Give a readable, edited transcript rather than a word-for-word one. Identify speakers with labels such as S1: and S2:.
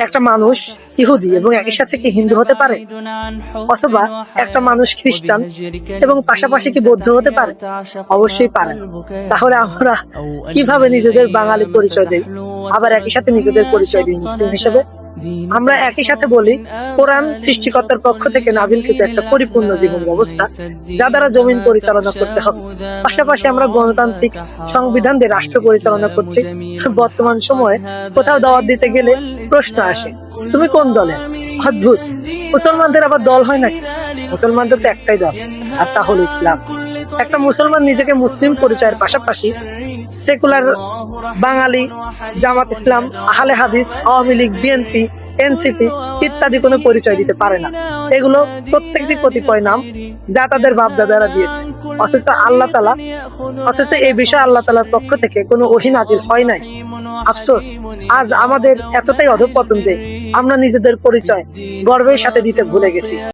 S1: একটা মানুষ ইহুদি এবং একই সাথে কি হিন্দু হতে পারে? অথবা একটা মানুষ খ্রিস্টান এবং পাশাপাশি কি বৌদ্ধ হতে পারে? অবশ্যই পারে না। তাহলে আমরা কিভাবে নিজেদের বাঙালি পরিচয় দেই, আবার একই সাথে নিজেদের পরিচয় দিই মুসলিম হিসেবে? আমরা একই সাথে বলি কোরআন সৃষ্টিকর্তার পক্ষ থেকে নাজিলকৃত একটা পরিপূর্ণ জীবন ব্যবস্থা, যা দ্বারা জমিন পরিচালনা করতে হবে। পাশাপাশি আমরা গণতান্ত্রিক সংবিধান দিয়ে রাষ্ট্র পরিচালনা করছি। বর্তমান সময়ে কোথাও দাওয়াত দিতে গেলে প্রশ্ন আসে, তুমি কোন দলে? অদ্ভুত, মুসলমানদের আবার দল হয় নাকি? মুসলমানদের তো একটাই দল, আর তা হলো ইসলাম। একটা মুসলমান নিজেকে মুসলিম পরিচয়ের পাশাপাশি সেকুলার, বাঙালি, জামাত ইসলাম, আহলে হাদিস, আওয়ামী লীগ, বিএনপি, এনসিপি ইত্যাদি কোনো পরিচয় দিতে পারে না। এগুলো প্রত্যেকটি কতিপয় নাম, যা তাদের বাপ দাদারা দিয়েছে। অথচ এই বিষয়ে আল্লাহ তাআলার পক্ষ থেকে কোনো ওহী নাজিল হয় নাই। আফসোস, আজ আমাদের এতটাই অধঃপতন যে আমরা নিজেদের পরিচয় গর্বের সাথে দিতে ভুলে গেছি।